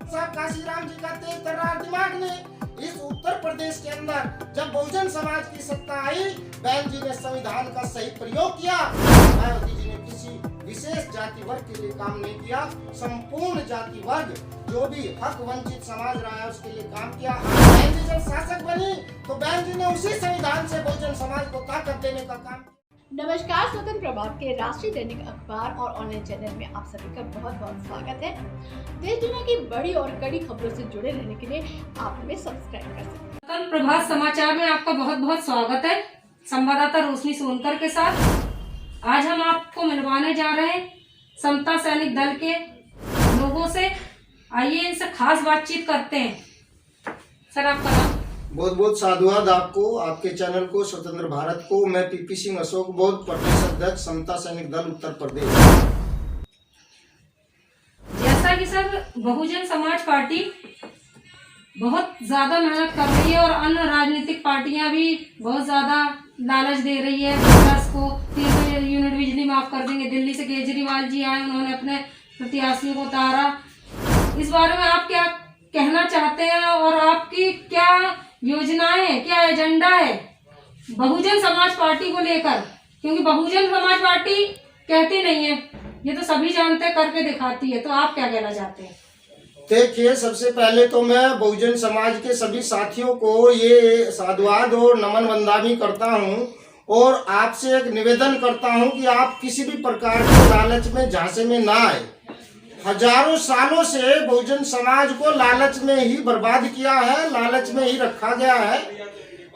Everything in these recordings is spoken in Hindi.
साहब काशीराम जी का तेज तर्रार दिमाग ने इस उत्तर प्रदेश के अंदर जब बहुजन समाज की सत्ता आई, बहन जी ने संविधान का सही प्रयोग किया। मायावती जी ने किसी विशेष जाति वर्ग के लिए काम नहीं किया, संपूर्ण जाति वर्ग जो भी हक वंचित समाज रहा है उसके लिए काम किया। बहन जी जब शासक बनी तो बहन जी ने उसी संविधान से बहुजन समाज को ताकत देने का काम किया। नमस्कार, स्वतंत्र प्रभाव के राष्ट्रीय दैनिक अखबार और ऑनलाइन चैनल में आप सभी का बहुत बहुत स्वागत है। देश दुनिया की बड़ी और कड़ी खबरों से जुड़े रहने के लिए आप हमें सब्सक्राइब कर सकते हैं। स्वतंत्र प्रभाव समाचार में आपका बहुत बहुत स्वागत है। संवाददाता रोशनी सोनकर के साथ आज हम आपको मिलवाने जा रहे हैं समता सैनिक दल के लोगों से। आइए इनसे खास बातचीत करते हैं। सर, आपका नाम? बहुत बहुत साधुवाद आपको, आपके चैनल को, स्वतंत्र भारत को। मैं पीपी सिंह अशोक बोध, प्रदेश अध्यक्ष समता सैनिक दल उत्तर प्रदेश। जैसा कि सर बहुजन समाज पार्टी बहुत ज्यादा मेहनत कर रही है और अन्य राजनीतिक पार्टियां भी बहुत ज्यादा लालच दे रही है। 10 को 3 यूनिट बिजली माफ कर देंगे। दिल्ली से केजरीवाल जी आए, उन्होंने अपने प्रत्याशियों को उतारा। इस बारे में आप क्या कहना चाहते हैं और आपकी क्या योजनाएं, क्या एजेंडा है बहुजन समाज पार्टी को लेकर? क्योंकि बहुजन समाज पार्टी कहती नहीं है, ये तो सभी जानते, करके दिखाती है। तो आप क्या कहना चाहते हैं? देखिए, सबसे पहले तो मैं बहुजन समाज के सभी साथियों को ये साधुवाद और नमन वंदना करता हूँ और आपसे एक निवेदन करता हूँ कि आप किसी भी प्रकार के लालच में, झांसे में ना आए। हजारों सालों से बहुजन समाज को लालच में ही बर्बाद किया है, लालच में ही रखा गया है।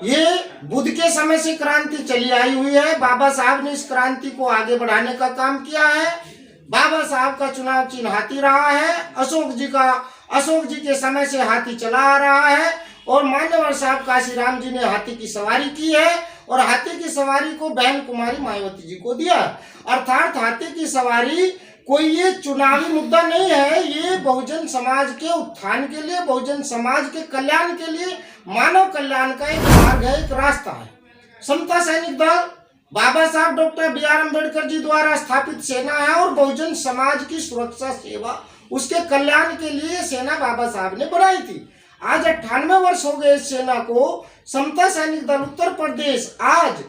ये बुद्ध के समय से क्रांति चली आई हुई है। बाबा साहब ने इस क्रांति को आगे बढ़ाने का काम किया है। बाबा साहब का चुनाव चिन्ह हाथी रहा है। अशोक जी के समय से हाथी चला आ रहा है और मान्यवर साहब काशीराम जी ने हाथी की सवारी की है और हाथी की सवारी को बहन कुमारी मायावती जी को दिया। अर्थात हाथी की सवारी कोई ये चुनावी मुद्दा नहीं है, ये बहुजन समाज के उत्थान के लिए, बहुजन समाज के कल्याण के लिए, मानव कल्याण का एक मार्ग है, एक रास्ता है। समता सैनिक दल बाबा साहब डॉक्टर बी.आर. अम्बेडकर जी द्वारा स्थापित सेना है और बहुजन समाज की सुरक्षा सेवा, उसके कल्याण के लिए सेना बाबा साहब ने बनाई थी। आज 98 वर्ष हो गए इस सेना को। समता सैनिक दल उत्तर प्रदेश आज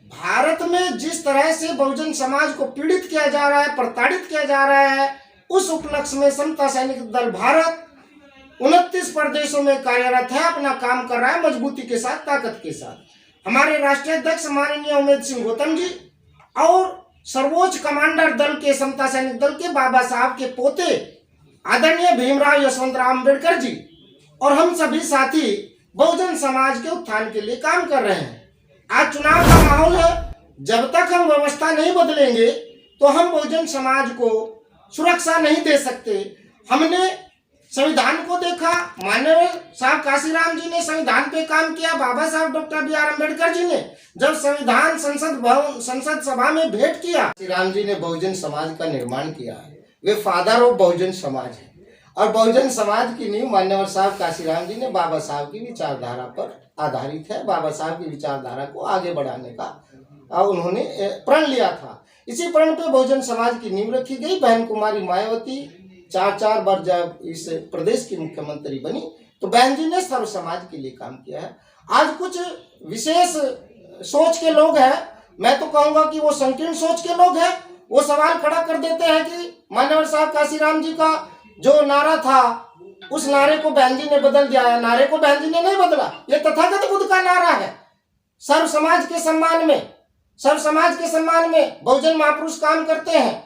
भारत में जिस तरह से बहुजन समाज को पीड़ित किया जा रहा है, प्रताड़ित किया जा रहा है, उस उपलक्ष्य में समता सैनिक दल भारत 29 प्रदेशों में कार्यरत है, अपना काम कर रहा है मजबूती के साथ, ताकत के साथ। हमारे राष्ट्रीय अध्यक्ष माननीय उमेद सिंह गौतम जी और सर्वोच्च कमांडर दल के, समता सैनिक दल के बाबा साहब के पोते आदरणीय भीमराव यशवंतराव अम्बेडकर जी और हम सभी साथी बहुजन समाज के उत्थान के लिए काम कर रहे हैं। आज चुनाव का माहौल है, जब तक हम व्यवस्था नहीं बदलेंगे तो हम बहुजन समाज को सुरक्षा नहीं दे सकते। हमने संविधान को देखा, माननीय साहब काशीराम जी ने संविधान पे काम किया, बाबा साहब डॉक्टर बी.आर. अम्बेडकर जी ने जब संविधान संसद सभा में भेंट किया, काशीराम जी ने बहुजन समाज का निर्माण किया है। वे फादर ऑफ बहुजन समाज है और बहुजन समाज की नींव मान्यवर साहब काशीराम जी ने बाबा साहब की विचारधारा पर आधारित है। बाबा साहब की विचारधारा को आगे बढ़ाने का उन्होंने प्रण लिया था। इसी प्रण पे बहुजन समाज की नींव रखी गई। बहन कुमारी मायावती 4 बार जब इस प्रदेश की मुख्यमंत्री बनी तो बहन जी ने सर्व समाज के लिए काम किया है। आज कुछ विशेष सोच के लोग हैं, मैं तो कहूँगा कि वो संकीर्ण सोच के लोग हैं, वो सवाल खड़ा कर देते हैं कि मान्यवर साहब काशीराम जी का जो नारा था उस नारे को बहन जी ने बदल दिया है। नारे को बहन जी ने नहीं बदला, ये तथागत बुद्ध का नारा है। सर्व समाज के सम्मान में बहुजन महापुरुष काम करते हैं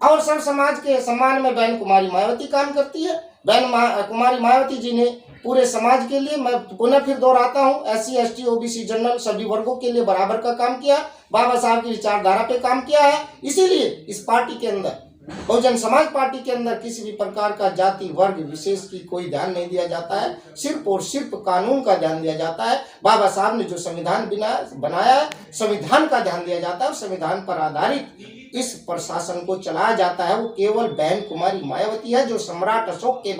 और सर्व समाज के सम्मान में बहन कुमारी मायावती काम करती है। बहन कुमारी मायावती जी ने पूरे समाज के लिए, मैं पुनः फिर दोहराता हूँ, SC ST OBC जनरल सभी वर्गों के लिए बराबर का काम किया, बाबा साहब की विचारधारा पे काम किया है। इसीलिए इस पार्टी के अंदर, बहुजन समाज पार्टी के अंदर किसी भी प्रकार का जाति वर्ग विशेष की कोई ध्यान नहीं दिया जाता है, सिर्फ और सिर्फ कानून का ध्यान दिया जाता है। बाबा साहब ने जो संविधान बनाया है, संविधान का ध्यान दिया जाता है और संविधान पर आधारित इस प्रशासन को चलाया जाता है। वो केवल बहन कुमारी मायावती है, जो सम्राट अशोक के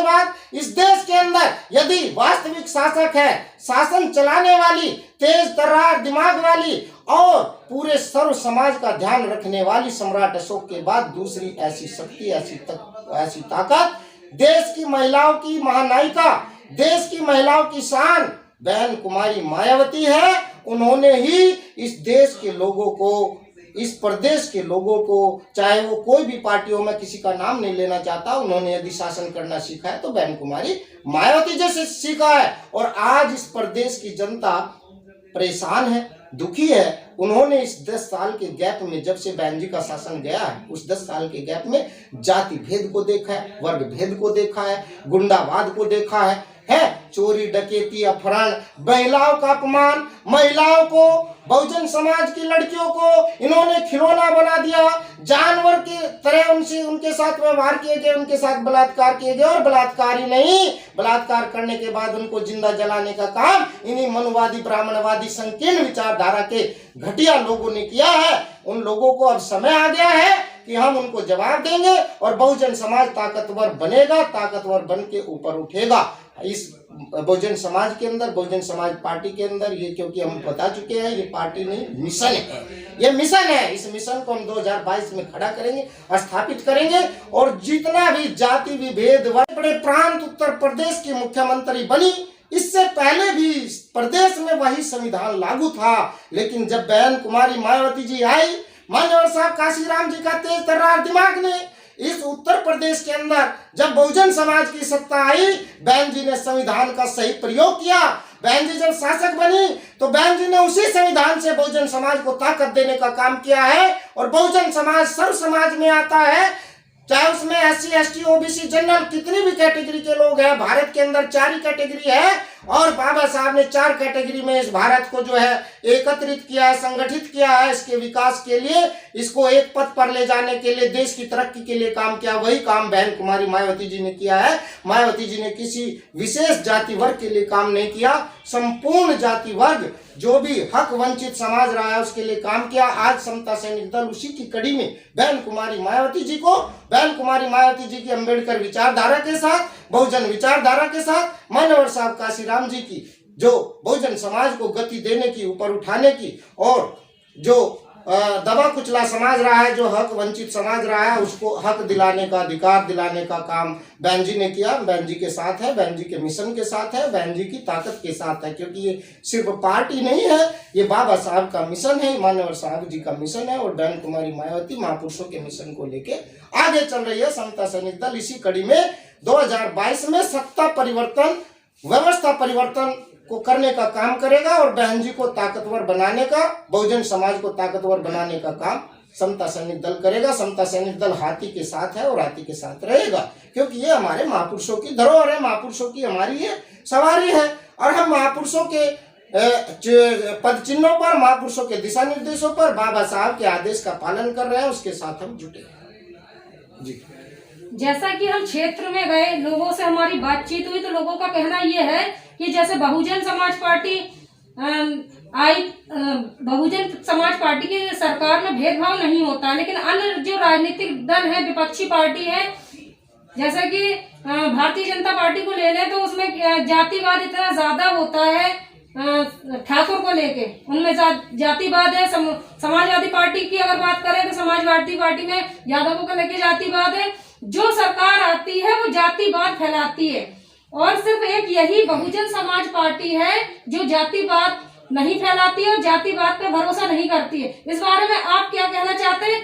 बाद इस देश के अंदर यदि वास्तविक शासक है, शासन चलाने वाली, तेज तर्रार दिमाग वाली और पूरे सर्व समाज का ध्यान रखने वाली सम्राट अशोक के बाद दूसरी ऐसी शक्ति, ऐसी ताकत देश की महिलाओं की महानायिका, देश की महिलाओं की शान बहन कुमारी मायावती है। उन्होंने ही इस देश के लोगों को, इस प्रदेश के लोगों को, चाहे वो कोई भी पार्टियों में किसी का नाम नहीं लेना चाहता, उन्होंने यदि शासन करना सीखा है तो बहन कुमारी मायावती जैसे सीखा है। और आज इस प्रदेश की जनता परेशान है, दुखी है। उन्होंने इस 10 साल के गैप में, जब से बहन जी का शासन गया है, उस 10 साल के गैप में जाति भेद को देखा है, वर्ग भेद को देखा है, गुंडावाद को देखा है चोरी डकैती अपहरण, महिलाओं का अपमान, महिलाओं को, बहुजन समाज की लड़कियों को इन्होंने खिलौना बना दिया, जानवर की तरह उनके साथ व्यवहार किए गए, उनके साथ बलात्कार किए गए। और बलात्कार ही नहीं, बलात्कार करने के बाद उनको जिंदा जलाने का काम इन्हीं मनुवादी ब्राह्मणवादी संकीर्ण विचारधारा के घटिया लोगों ने किया है। उन लोगों को अब समय आ गया है कि हम उनको जवाब देंगे और बहुजन समाज ताकतवर बनेगा, ताकतवर बन के ऊपर उठेगा। इस बहुजन समाज के अंदर, बहुजन समाज पार्टी के अंदर, ये क्योंकि हम बता चुके हैं, ये पार्टी नहीं मिशन है, ये मिशन है। इस मिशन को हम 2022 में खड़ा करेंगे, स्थापित करेंगे। और जितना भी जाति विभेद, बड़े प्रांत उत्तर प्रदेश की मुख्यमंत्री बनी, इससे पहले भी प्रदेश में वही संविधान लागू था। लेकिन जब बहन कुमारी मायावती जी आई, मान्यवर साहब काशीराम जी का तेज तर्रार दिमाग ने इस उत्तर प्रदेश के अंदर जब बहुजन समाज की सत्ता आई, बहन जी ने संविधान का सही प्रयोग किया। बहन जी जब शासक बनी तो बहन जी ने उसी संविधान से बहुजन समाज को ताकत देने का काम किया है। और बहुजन समाज सर्व समाज में आता है, चाहे उसमें SC ST OBC जनरल कितनी भी कैटेगरी के लोग हैं। भारत के अंदर 4 ही कैटेगरी है और बाबा साहब ने 4 कैटेगरी में इस भारत को जो है एकत्रित किया है, संगठित किया है। इसके विकास के लिए, इसको एक पथ पर ले जाने के लिए, देश की तरक्की के लिए काम किया। वही काम बहन कुमारी मायावती जी ने किया है। मायावती जी ने किसी विशेष जाति वर्ग के लिए काम नहीं किया, संपूर्ण जाति वर्ग, जो भी हक वंचित समाज रहा है उसके लिए काम किया। आज समता सैनिक दल उसी की कड़ी में बहन कुमारी मायावती जी को, बहन कुमारी मायावती जी की अम्बेडकर विचारधारा के साथ, बहुजन विचारधारा के साथ, मान्यवर साहब काशीराम जी की जो बहुजन समाज को गति देने की, ऊपर उठाने की, और जो दबा कुचला समाज रहा है, जो हक वंचित समाज रहा है, उसको हक दिलाने का, अधिकार दिलाने का काम बहन जी ने किया। बहन जी के साथ है, बहन जी के मिशन के साथ है, बहन जी की ताकत के साथ है। क्योंकि ये सिर्फ पार्टी नहीं है, ये बाबा साहब का मिशन है, मान्यवर साहब जी का मिशन है। और बहन कुमारी मायावती महापुरुषों के मिशन को लेके आगे चल रही है। समता सैनिक दल इसी कड़ी में 2022 में सत्ता परिवर्तन, व्यवस्था परिवर्तन को करने का काम करेगा और बहन जी को ताकतवर बनाने का, बहुजन समाज को ताकतवर बनाने का काम समता सैनिक दल करेगा। समता सैनिक दल हाथी के साथ है और हाथी के साथ रहेगा, क्योंकि ये हमारे महापुरुषों की धरोहर है, महापुरुषों की हमारी ये सवारी है। और हम महापुरुषों के पद चिन्हों पर, महापुरुषों के दिशा निर्देशों पर, बाबा साहब के आदेश का पालन कर रहे हैं, उसके साथ हम जुटे हैं। जी, जैसा कि हम क्षेत्र में गए, लोगों से हमारी बातचीत हुई, तो लोगों का कहना ये है कि जैसे बहुजन समाज पार्टी आई, बहुजन समाज पार्टी की सरकार में भेदभाव नहीं होता, लेकिन अन्य जो राजनीतिक दल है, विपक्षी पार्टी है, जैसे कि भारतीय जनता पार्टी को ले लें तो उसमें जातिवाद इतना ज्यादा होता है। ठाकुर को लेके उनमें जातिवाद है। समाजवादी पार्टी की अगर बात करें तो समाजवादी पार्टी में यादवों को लेके जातिवाद है। जो सरकार आती है वो जातिवाद फैलाती है, और सिर्फ एक यही बहुजन समाज पार्टी है जो जातिवाद नहीं फैलाती है और जातिवाद पे भरोसा नहीं करती है। इस बारे में आप क्या कहना चाहते हैं?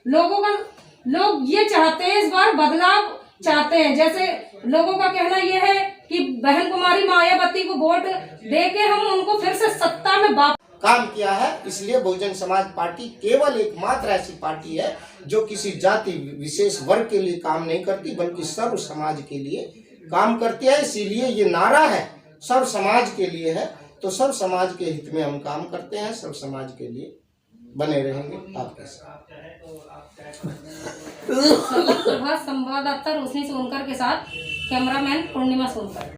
लोग ये चाहते हैं, इस बार बदलाव चाहते हैं। जैसे लोगों का कहना यह है कि बहन कुमारी मायावती को वोट देके हम उनको फिर से सत्ता में काम किया है। इसलिए बहुजन समाज पार्टी केवल एकमात्र ऐसी पार्टी है जो किसी जाति विशेष वर्ग के लिए काम नहीं करती, बल्कि सर्व समाज के लिए काम करती है। इसीलिए ये नारा है, सर्व समाज के लिए है। तो सर्व समाज के हित में हम काम करते हैं, सर्व समाज के लिए बने रहेंगे आपके साथ। संवाददाता रोशनी सोनकर के साथ कैमरामैन पूर्णिमा सोनकर।